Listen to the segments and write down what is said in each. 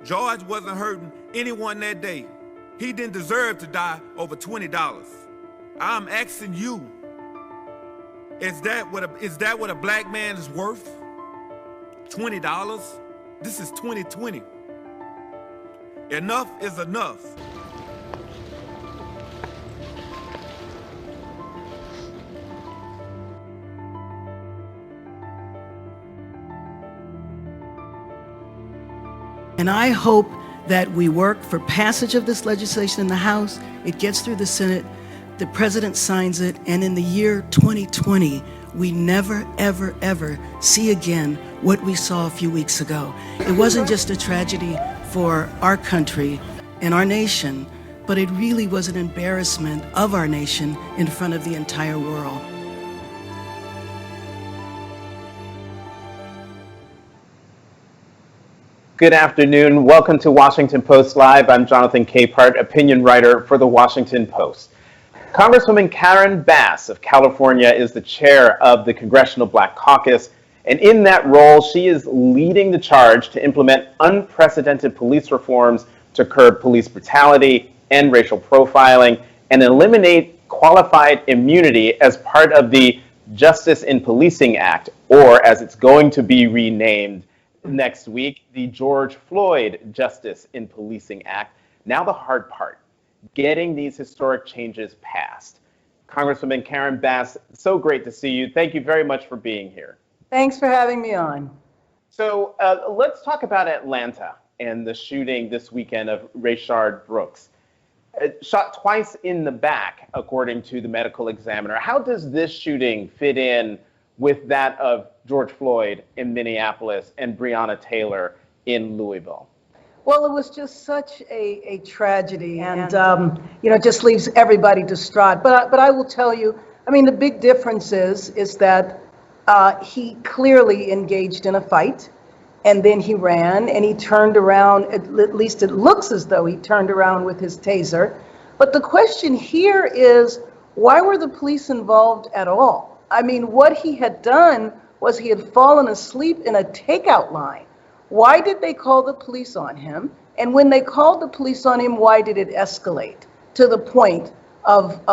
George wasn't hurting anyone that day. He didn't deserve to die over $20. I'm asking you, is that what a black man is worth? $20? This is 2020. Enough is enough. And I hope that we work for passage of this legislation in the House, it gets through the Senate, the president signs it, and in the year 2020, we never, ever, ever see again what we saw a few weeks ago. It wasn't just a tragedy for our country and our nation, but it really was an embarrassment of our nation in front of the entire world. Good afternoon. Welcome to Washington Post Live. I'm Jonathan Capehart, opinion writer for the Washington Post. Congresswoman Karen Bass of California is the chair of the Congressional Black Caucus, and in that role, she is leading the charge to implement unprecedented police reforms to curb police brutality and racial profiling and eliminate qualified immunity as part of the Justice in Policing Act, or as it's going to be renamed next week, the George Floyd Justice in Policing Act. Now the hard part, getting these historic changes passed. Congresswoman Karen Bass, so great to see you. Thank you very much for being here. Thanks for having me on. So let's talk about Atlanta and the shooting this weekend of Rayshard Brooks. Shot twice in the back, according to the medical examiner. How does this shooting fit in with that of George Floyd in Minneapolis and Breonna Taylor in Louisville? Well, it was just such a tragedy, and it just leaves everybody distraught. But I will tell you, I mean, the big difference is that he clearly engaged in a fight, and then he ran and he turned around. At least it looks as though he turned around with his taser. But the question here is, why were the police involved at all? I mean, what he had done was he had fallen asleep in a takeout line. Why did they call the police on him? And when they called the police on him, why did it escalate to the point of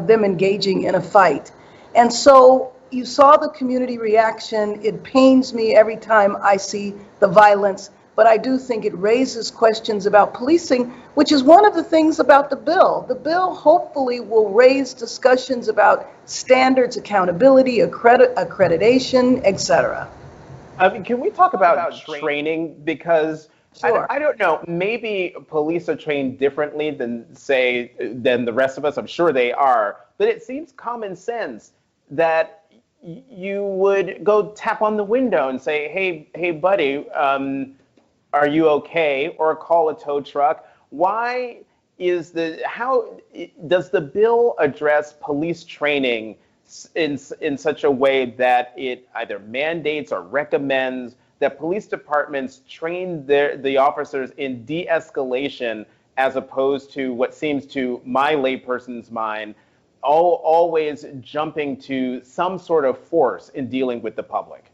them engaging in a fight? And so you saw the community reaction. It pains me every time I see the violence, but I do think it raises questions about policing, which is one of the things about the bill. The bill hopefully will raise discussions about standards, accountability, accreditation, etc. Can we talk about training? Because Sure. I don't know, maybe police are trained differently than the rest of us. I'm sure they are, but it seems common sense that you would go tap on the window and say, hey buddy, are you okay? Or call a tow truck. How does the bill address police training in such a way that it either mandates or recommends that police departments train the officers in de-escalation, as opposed to what seems to my layperson's mind always jumping to some sort of force in dealing with the public?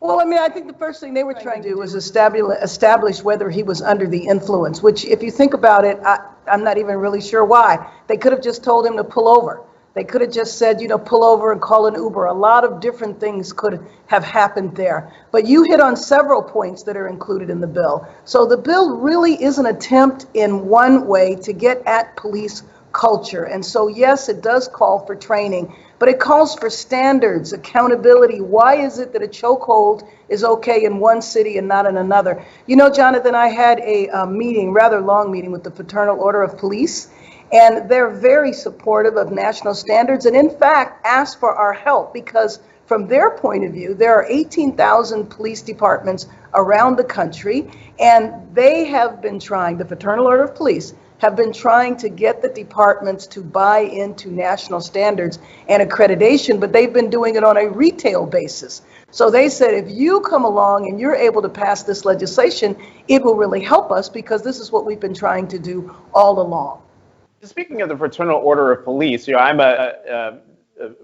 Well, I mean, I think the first thing they were trying to do was establish whether he was under the influence, which, if you think about it, I'm not even really sure why. They could have just told him to pull over. They could have just said, pull over and call an Uber. A lot of different things could have happened there. But you hit on several points that are included in the bill. So the bill really is an attempt in one way to get at police culture. And so, yes, it does call for training, but it calls for standards, accountability. Why is it that a chokehold is okay in one city and not in another? Jonathan, I had a rather long meeting with the Fraternal Order of Police, and they're very supportive of national standards and, in fact, asked for our help because from their point of view, there are 18,000 police departments around the country, and they have been trying, the Fraternal Order of Police, have been trying to get the departments to buy into national standards and accreditation, but they've been doing it on a retail basis. So they said, if you come along and you're able to pass this legislation, it will really help us because this is what we've been trying to do all along. Speaking of the Fraternal Order of Police, I'm a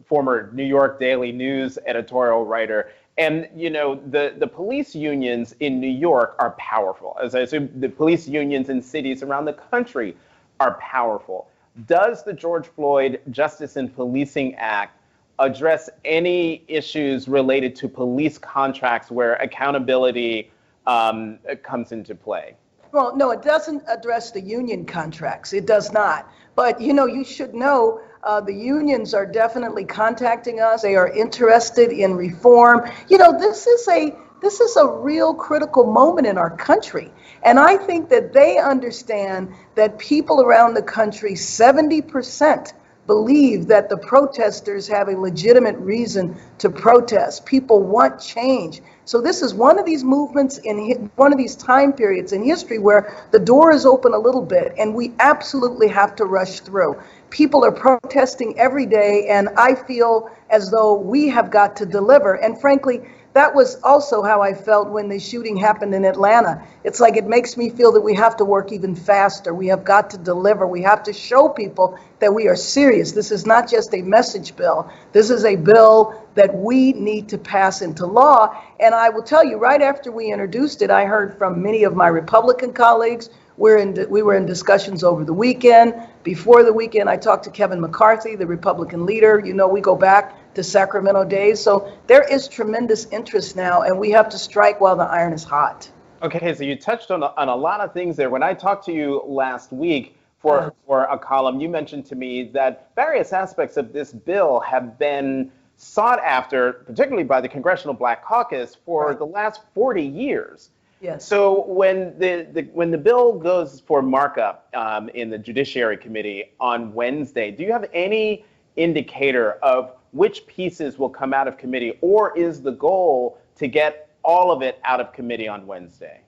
former New York Daily News editorial writer, And, you know, the police unions in New York are powerful. As I assume, the police unions in cities around the country are powerful. Does the George Floyd Justice in Policing Act address any issues related to police contracts where accountability comes into play? Well, no, it doesn't address the union contracts. It does not. But, you know, you should know the unions are definitely contacting us. They are interested in reform. You know, this is a real critical moment in our country. And I think that they understand that people around the country, 70%, believe that the protesters have a legitimate reason to protest. People want change. So this is one of these movements in one of these time periods in history where the door is open a little bit and we absolutely have to rush through. People are protesting every day, and I feel as though we have got to deliver. And frankly, that was also how I felt when the shooting happened in Atlanta. It's like it makes me feel that we have to work even faster. We have got to deliver. We have to show people that we are serious. This is not just a message bill. This is a bill that we need to pass into law. And I will tell you, right after we introduced it, I heard from many of my Republican colleagues. We were in discussions over the weekend. Before the weekend, I talked to Kevin McCarthy, the Republican leader. You know, we go back to Sacramento days. So there is tremendous interest now, and we have to strike while the iron is hot. Okay, so you touched on a lot of things there. When I talked to you last week for a column, you mentioned to me that various aspects of this bill have been sought after, particularly by the Congressional Black Caucus, for the last 40 years. Yes. So when the bill goes for markup in the Judiciary Committee on Wednesday, do you have any indicator of which pieces will come out of committee, or is the goal to get all of it out of committee on Wednesday?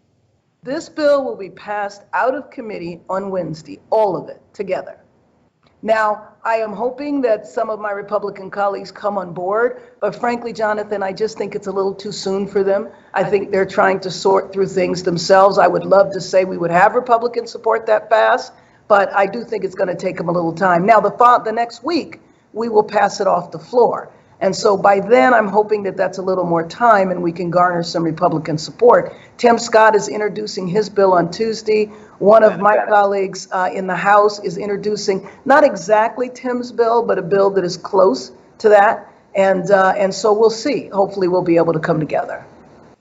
This bill will be passed out of committee on Wednesday, all of it together. Now, I am hoping that some of my Republican colleagues come on board, but frankly, Jonathan, I just think it's a little too soon for them. I think they're trying to sort through things themselves. I would love to say we would have Republican support that fast, but I do think it's going to take them a little time. Now, the next week, we will pass it off the floor. And so by then, I'm hoping that that's a little more time and we can garner some Republican support. Tim Scott is introducing his bill on Tuesday. One of my colleagues in the House is introducing not exactly Tim's bill, but a bill that is close to that. And so we'll see. Hopefully, we'll be able to come together.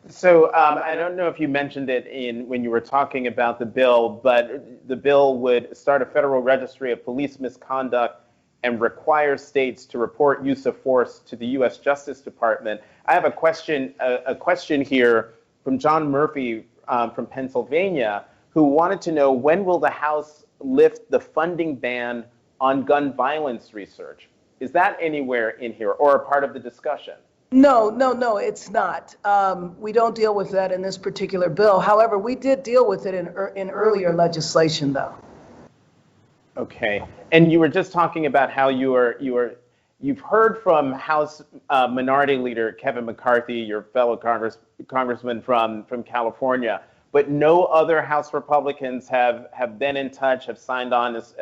So I don't know if you mentioned it when you were talking about the bill, but the bill would start a federal registry of police misconduct and require states to report use of force to the U.S. Justice Department. I have a question here from John Murphy from Pennsylvania, who wanted to know, when will the House lift the funding ban on gun violence research? Is that anywhere in here or a part of the discussion? No, it's not. We don't deal with that in this particular bill. However, we did deal with it in earlier legislation, though. Okay, and you were just talking about how you've heard from House Minority Leader Kevin McCarthy, your fellow congressman from California, but no other House Republicans have been in touch, have signed on as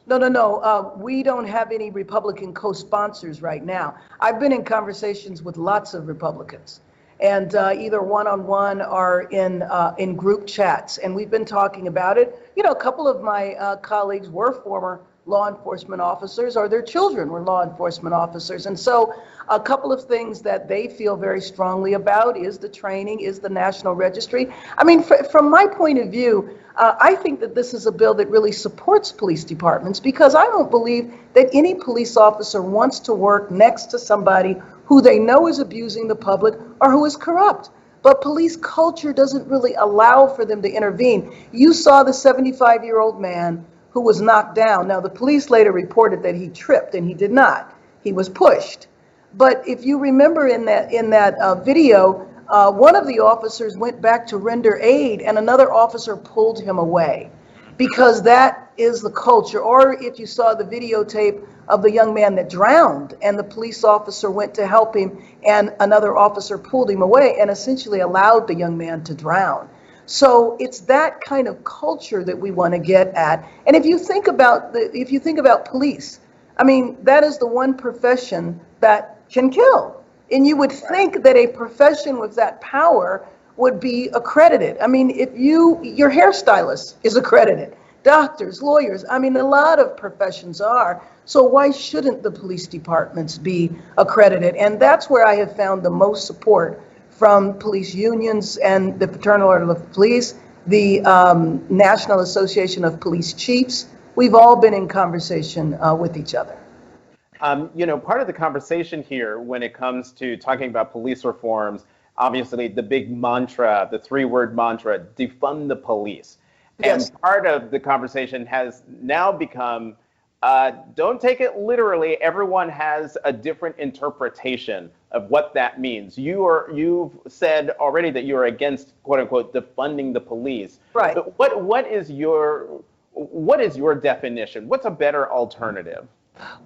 No. We don't have any Republican co-sponsors right now. I've been in conversations with lots of Republicans, and either one-on-one or in group chats, and we've been talking about it. You know, a couple of my colleagues were former law enforcement officers, or their children were law enforcement officers, and so a couple of things that they feel very strongly about is the training, is the national registry. I mean, from my point of view, I think that this is a bill that really supports police departments, because I don't believe that any police officer wants to work next to somebody who they know is abusing the public or who is corrupt. But police culture doesn't really allow for them to intervene. You saw the 75-year-old man who was knocked down. Now, the police later reported that he tripped, and he did not. He was pushed. But if you remember in that video, one of the officers went back to render aid, and another officer pulled him away, because that is the culture. Or if you saw the videotape of the young man that drowned, and the police officer went to help him, and another officer pulled him away and essentially allowed the young man to drown. So it's that kind of culture that we want to get at. And if you think about police, I mean, that is the one profession that can kill. And you would think that a profession with that power would be accredited. I mean, if your hairstylist is accredited, doctors, lawyers, I mean, a lot of professions are. So why shouldn't the police departments be accredited? And that's where I have found the most support from police unions and the Fraternal Order of Police, the National Association of Police Chiefs. We've all been in conversation with each other. Part of the conversation here when it comes to talking about police reforms, obviously the big mantra, the three-word mantra, defund the police. Yes. And part of the conversation has now become, don't take it literally. Everyone has a different interpretation of what that means. You've said already that you're against, quote unquote, defunding the police. Right. But what is your definition? What's a better alternative?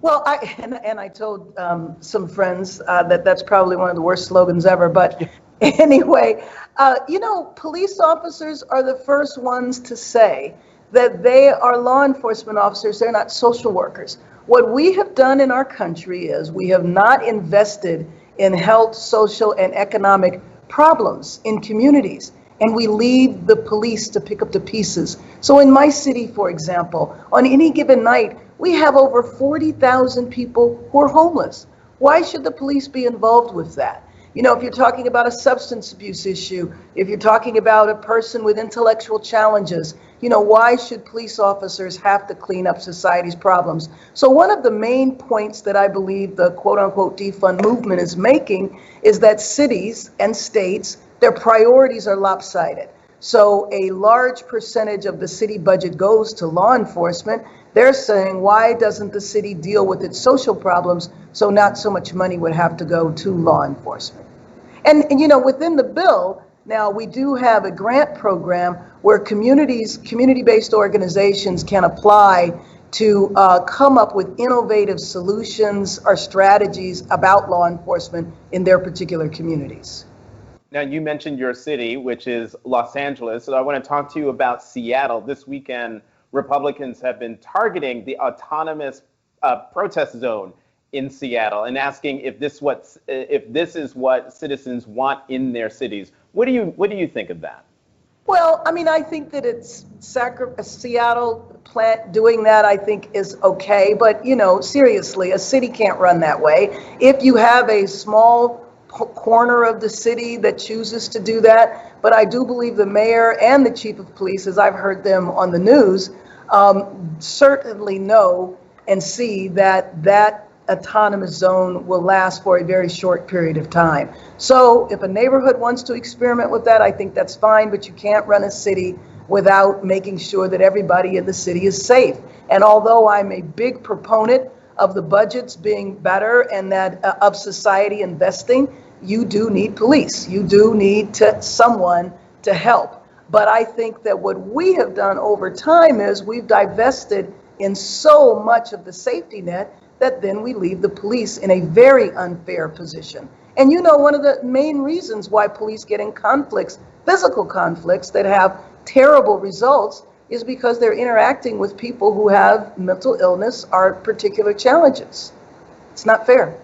Well, I told some friends that that's probably one of the worst slogans ever. But anyway, police officers are the first ones to say that they are law enforcement officers. They're not social workers. What we have done in our country is we have not invested in health, social, and economic problems in communities. And we leave the police to pick up the pieces. So in my city, for example, on any given night, we have over 40,000 people who are homeless. Why should the police be involved with that? If you're talking about a substance abuse issue, if you're talking about a person with intellectual challenges, why should police officers have to clean up society's problems? So one of the main points that I believe the quote unquote defund movement is making is that cities and states, their priorities are lopsided. So a large percentage of the city budget goes to law enforcement. They're saying, why doesn't the city deal with its social problems so not so much money would have to go to law enforcement? And within the bill, now we do have a grant program where community-based organizations can apply to come up with innovative solutions or strategies about law enforcement in their particular communities. Now, you mentioned your city, which is Los Angeles, so I want to talk to you about Seattle. This weekend, Republicans have been targeting the autonomous protest zone in Seattle and asking if this is what citizens want in their cities. What do you think of that? Well, I mean, I think that it's Seattle plant doing that, I think is okay. But, seriously, a city can't run that way. If you have a small corner of the city that chooses to do that, but I do believe the mayor and the chief of police, as I've heard them on the news, certainly know and see that autonomous zone will last for a very short period of time. So if a neighborhood wants to experiment with that, I think that's fine, but you can't run a city without making sure that everybody in the city is safe. And although I'm a big proponent of the budgets being better and that of society investing, you do need police. You do need someone to help. But I think that what we have done over time is we've divested in so much of the safety net that then we leave the police in a very unfair position. And one of the main reasons why police get in conflicts, physical conflicts that have terrible results, is because they're interacting with people who have mental illness or particular challenges. It's not fair.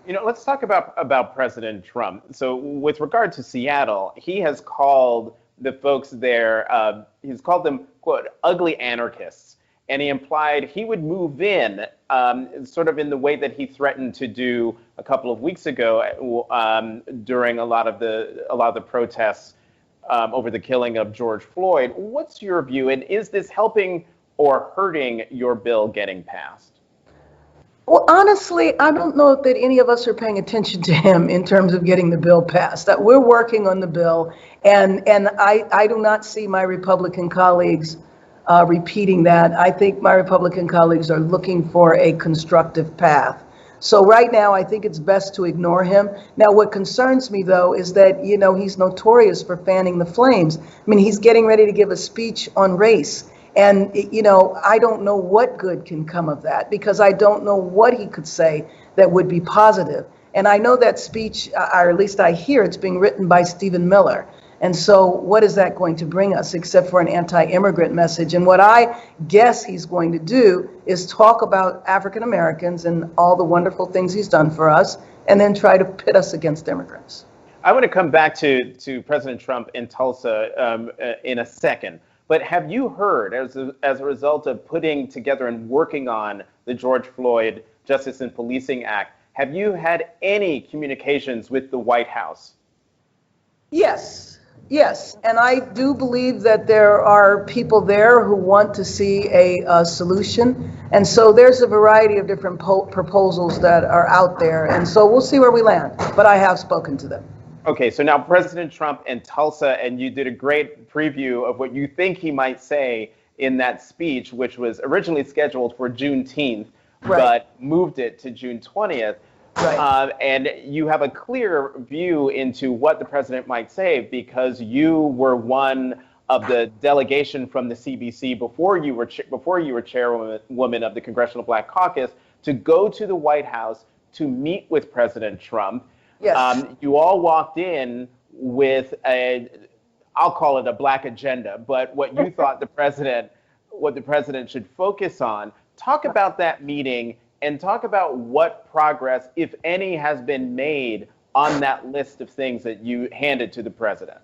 Let's talk about President Trump. So with regard to Seattle, he has called the folks there, he's called them, quote, ugly anarchists. And he implied he would move in sort of in the way that he threatened to do a couple of weeks ago during a lot of the protests over the killing of George Floyd. What's your view? And is this helping or hurting your bill getting passed? Well, honestly, I don't know that any of us are paying attention to him in terms of getting the bill passed. That we're working on the bill, and I do not see my Republican colleagues repeating that. I think my Republican colleagues are looking for a constructive path. So right now, I think it's best to ignore him. Now, what concerns me, though, is that, he's notorious for fanning the flames. I mean, he's getting ready to give a speech on race. And, I don't know what good can come of that because I don't know what he could say that would be positive. And I know that speech, or at least I hear it's being written by Stephen Miller. And so what is that going to bring us except for an anti-immigrant message? And what I guess he's going to do is talk about African Americans and all the wonderful things he's done for us, and then try to pit us against immigrants. I want to come back to President Trump in Tulsa in a second. But have you heard, as a result of putting together and working on the George Floyd Justice and Policing Act, have you had any communications with the White House? Yes, and I do believe that there are people there who want to see a solution. And so there's a variety of different proposals that are out there. And so we'll see where we land. But I have spoken to them. Okay, so now President Trump in Tulsa, and you did a great preview of what you think he might say in that speech, which was originally scheduled for Juneteenth, but moved it to June 20th. Right. And you have a clear view into what the president might say because you were one of the delegation from the CBC before you were chairwoman of the Congressional Black Caucus to go to the White House to meet with President Trump. Yes. You all walked in with I'll call it a black agenda, but what you thought what the president should focus on. Talk about that meeting and talk about what progress, if any, has been made on that list of things that you handed to the president.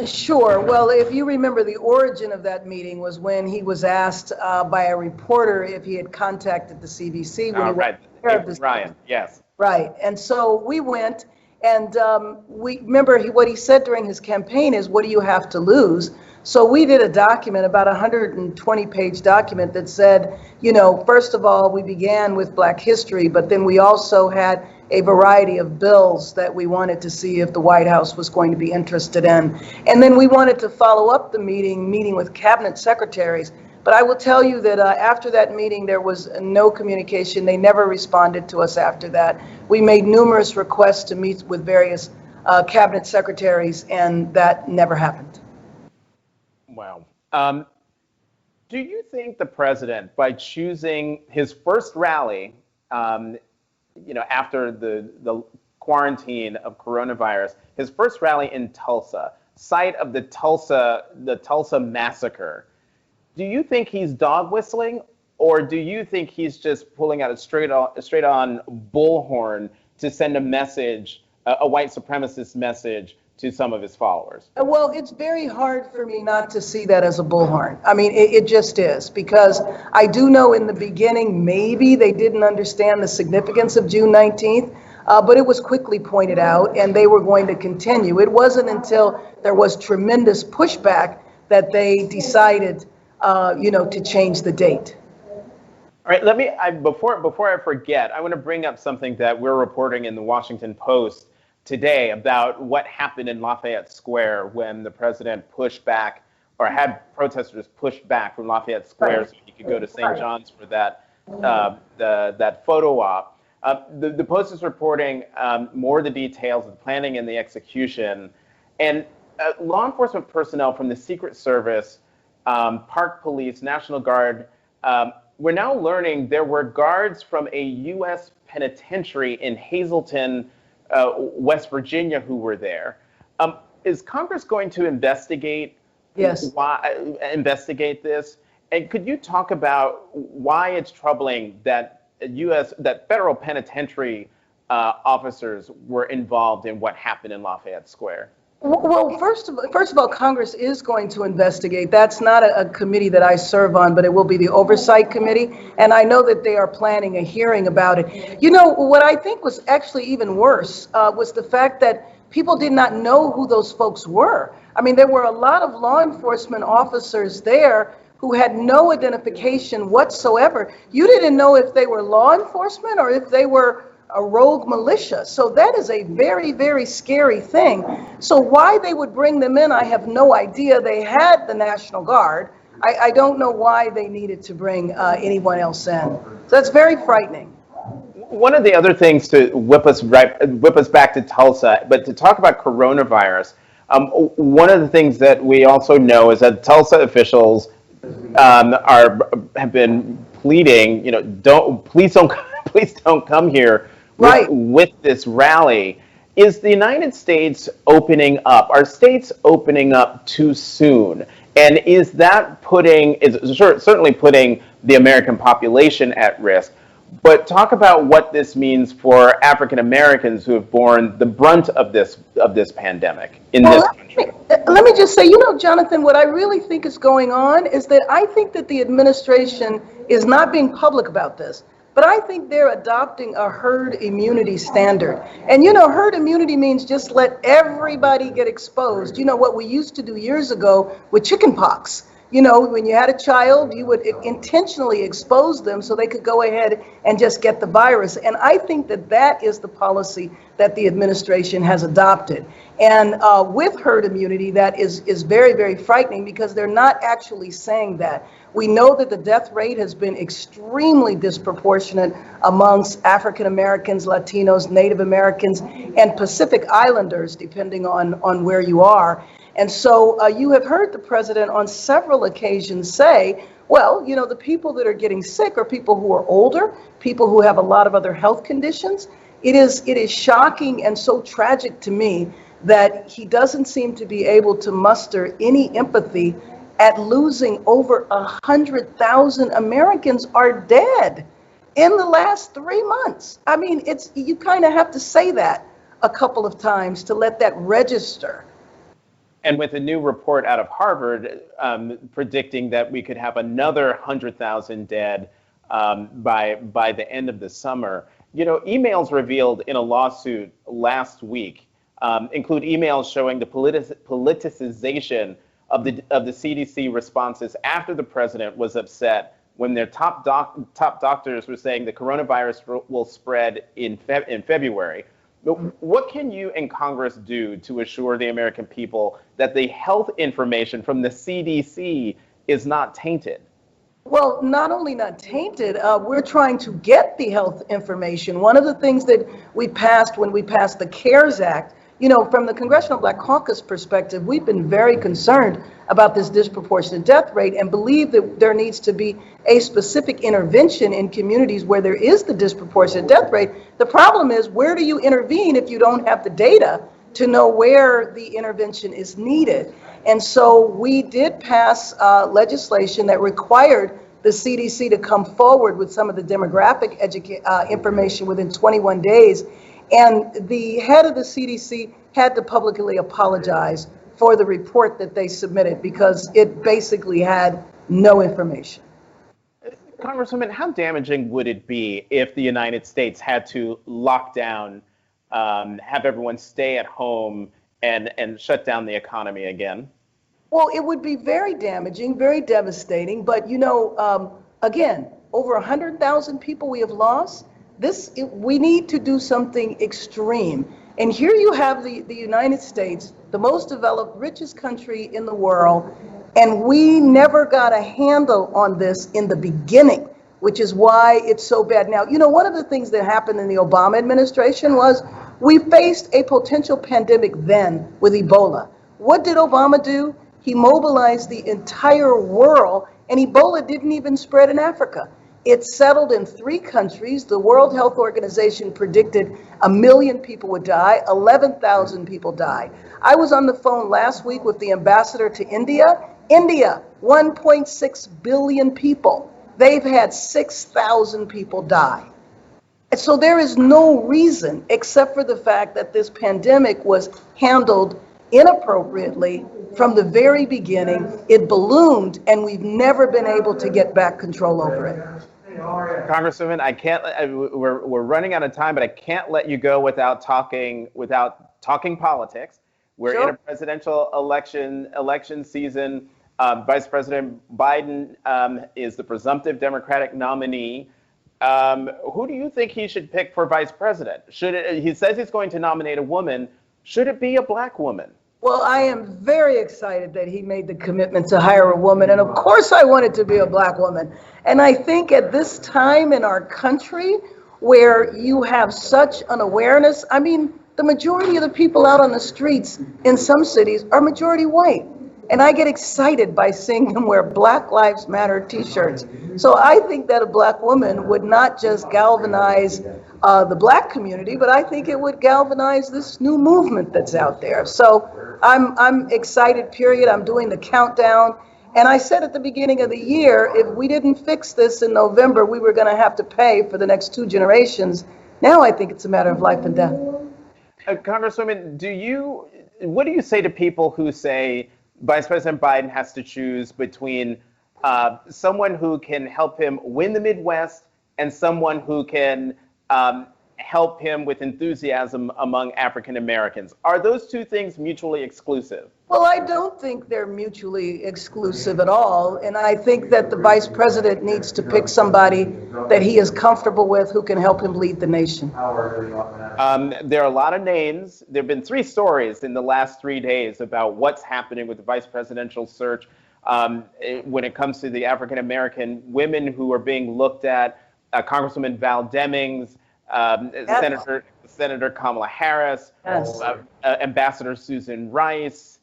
Sure. Well, if you remember, the origin of that meeting was when he was asked by a reporter if he had contacted the CDC. Ryan, yes. Right. And so we went, and we remember what he said during his campaign is, what do you have to lose? So we did a document, about 120-page document that said, first of all, we began with Black history, but then we also had a variety of bills that we wanted to see if the White House was going to be interested in. And then we wanted to follow up the meeting with cabinet secretaries. But I will tell you that after that meeting, there was no communication. They never responded to us after that. We made numerous requests to meet with various cabinet secretaries, and that never happened. Wow. Do you think the president, by choosing his first rally, after the quarantine of coronavirus, his first rally in Tulsa, site of the Tulsa massacre, do you think he's dog whistling, or do you think he's just pulling out a straight on bullhorn to send a message, a white supremacist message, to some of his followers? Well, it's very hard for me not to see that as a bullhorn. I mean, it just is, because I do know in the beginning, maybe they didn't understand the significance of June 19th, but it was quickly pointed out, and they were going to continue. It wasn't until there was tremendous pushback that they decided, to change the date. All right, before I forget, I want to bring up something that we're reporting in the Washington Post today about what happened in Lafayette Square when the president pushed back, or had protesters pushed back from Lafayette Square so he could go to St. John's for that photo op. The Post is reporting more of the details of the planning and the execution, and law enforcement personnel from the Secret Service, Park Police, National Guard, we're now learning there were guards from a U.S. penitentiary in Hazleton, West Virginia, who were there. Is Congress going to investigate? Yes. Investigate this? And could you talk about why it's troubling that federal penitentiary officers were involved in what happened in Lafayette Square? Well, first of all, Congress is going to investigate. That's not a committee that I serve on, but it will be the Oversight Committee. And I know that they are planning a hearing about it. What I think was actually even worse was the fact that people did not know who those folks were. I mean, there were a lot of law enforcement officers there who had no identification whatsoever. You didn't know if they were law enforcement or if they were a rogue militia. So that is a very, very scary thing. So why they would bring them in, I have no idea. They had the National Guard. I don't know why they needed to bring anyone else in. So that's very frightening. One of the other things to whip us back to Tulsa, but to talk about coronavirus, one of the things that we also know is that Tulsa officials have been pleading, please don't come here with this rally. is the United States opening up? Are states opening up too soon? And is that certainly putting the American population at risk? But talk about what this means for African Americans who have borne the brunt of this pandemic in this country. Let me just say, Jonathan, what I really think is going on is that I think that the administration is not being public about this, but I think they're adopting a herd immunity standard. And herd immunity means just let everybody get exposed. What we used to do years ago with chickenpox. When you had a child, you would intentionally expose them so they could go ahead and just get the virus. And I think that that is the policy that the administration has adopted. And with herd immunity, that is very, very frightening because they're not actually saying that. We know that the death rate has been extremely disproportionate amongst African Americans, Latinos, Native Americans, and Pacific Islanders, depending on where you are. And so you have heard the president on several occasions say, well, the people that are getting sick are people who are older, people who have a lot of other health conditions. It is shocking and so tragic to me that he doesn't seem to be able to muster any empathy at losing over 100,000 Americans are dead in the last 3 months. I mean, you kind of have to say that a couple of times to let that register. And with a new report out of Harvard predicting that we could have another 100,000 dead by the end of the summer, emails revealed in a lawsuit last week include emails showing the politicization of the CDC responses after the president was upset when their top doctors were saying the coronavirus will spread in February. What can you in Congress do to assure the American people that the health information from the CDC is not tainted? Well, not only not tainted, we're trying to get the health information. One of the things that we passed when we passed the CARES Act, from the Congressional Black Caucus perspective, we've been very concerned about this disproportionate death rate and believe that there needs to be a specific intervention in communities where there is the disproportionate death rate. The problem is, where do you intervene if you don't have the data to know where the intervention is needed? And so we did pass legislation that required the CDC to come forward with some of the demographic information within 21 days. And the head of the CDC had to publicly apologize for the report that they submitted because it basically had no information. Congresswoman, how damaging would it be if the United States had to lock down, have everyone stay at home and shut down the economy again? Well, it would be very damaging, very devastating. But, again, over 100,000 people we have lost. We need to do something extreme. And here you have the United States, the most developed, richest country in the world, and we never got a handle on this in the beginning, which is why it's so bad. Now, one of the things that happened in the Obama administration was we faced a potential pandemic then with Ebola. What did Obama do? He mobilized the entire world, and Ebola didn't even spread in Africa. It settled in 3 countries. The World Health Organization predicted 1 million people would die. 11,000 people died. I was on the phone last week with the ambassador to India. India, 1.6 billion people. They've had 6,000 people die. And so there is no reason, except for the fact that this pandemic was handled inappropriately from the very beginning. It ballooned, and we've never been able to get back control over it. Congresswoman, I can't. We're running out of time, but I can't let you go without talking politics. We're Sure. in a presidential election season. Vice President Biden is the presumptive Democratic nominee. Who do you think he should pick for vice president? He says he's going to nominate a woman. Should it be a Black woman? Well, I am very excited that he made the commitment to hire a woman. And of course, I want it to be a Black woman. And I think at this time in our country where you have such an awareness, the majority of the people out on the streets in some cities are majority white. And I get excited by seeing them wear Black Lives Matter t-shirts. So I think that a Black woman would not just galvanize the Black community, but I think it would galvanize this new movement that's out there. So I'm excited, period. I'm doing the countdown. And I said at the beginning of the year, if we didn't fix this in November, we were going to have to pay for the next 2 generations. Now I think it's a matter of life and death. Congresswoman, what do you say to people who say Vice President Biden has to choose between someone who can help him win the Midwest and someone who can help him with enthusiasm among African Americans? Are those two things mutually exclusive? Well, I don't think they're mutually exclusive at all. And I think that the vice president needs to pick somebody that he is comfortable with who can help him lead the nation. There are a lot of names. There have been 3 stories in the last 3 days about what's happening with the vice presidential search when it comes to the African American women who are being looked at. Congresswoman Val Demings, yes. Senator Kamala Harris, yes. Ambassador Susan Rice,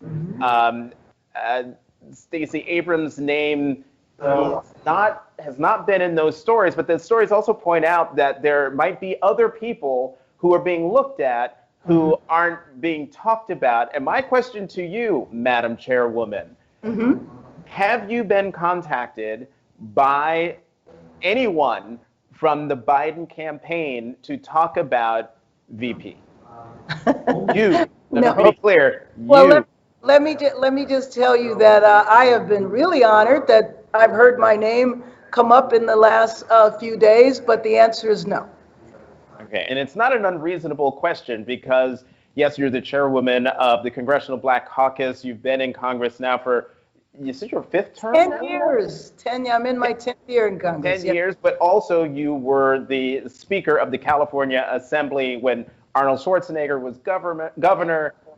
Stacey Abrams' name has not been in those stories, but the stories also point out that there might be other people who are being looked at who aren't being talked about. And my question to you, Madam Chairwoman, have you been contacted by anyone from the Biden campaign to talk about VP? You. Let me be clear. Well, let me just tell you that I have been really honored that I've heard my name come up in the last few days, but the answer is no. Okay, and it's not an unreasonable question because, yes, you're the chairwoman of the Congressional Black Caucus. You've been in Congress now for, you said your 5th term? 10 years. I'm in my 10th year in Congress. 10 years, but also you were the Speaker of the California Assembly when Arnold Schwarzenegger was governor.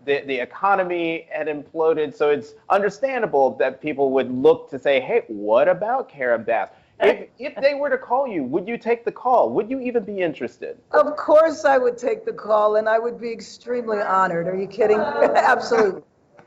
The economy had imploded, so it's understandable that people would look to say, hey, what about Karen Bass? If they were to call you, would you take the call? Would you even be interested? Of course I would take the call, and I would be extremely honored. Are you kidding? Absolutely.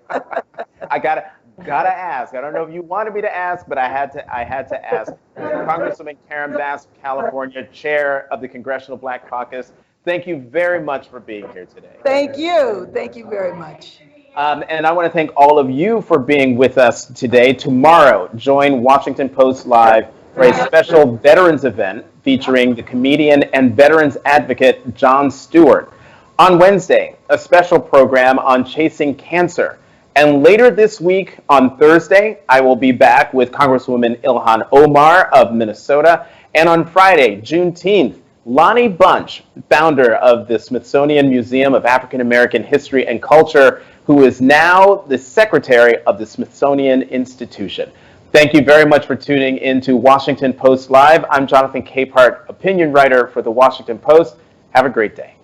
I gotta ask. I don't know if you wanted me to ask, but I had to ask. Congresswoman Karen Bass, California, chair of the Congressional Black Caucus. Thank you very much for being here today. Thank you. Thank you very much. And I want to thank all of you for being with us today. Tomorrow, join Washington Post Live for a special veterans event featuring the comedian and veterans advocate Jon Stewart. On Wednesday, a special program on chasing cancer. And later this week, on Thursday, I will be back with Congresswoman Ilhan Omar of Minnesota. And on Friday, Juneteenth, Lonnie Bunch, founder of the Smithsonian Museum of African American History and Culture, who is now the secretary of the Smithsonian Institution. Thank you very much for tuning into Washington Post Live. I'm Jonathan Capehart, opinion writer for the Washington Post. Have a great day.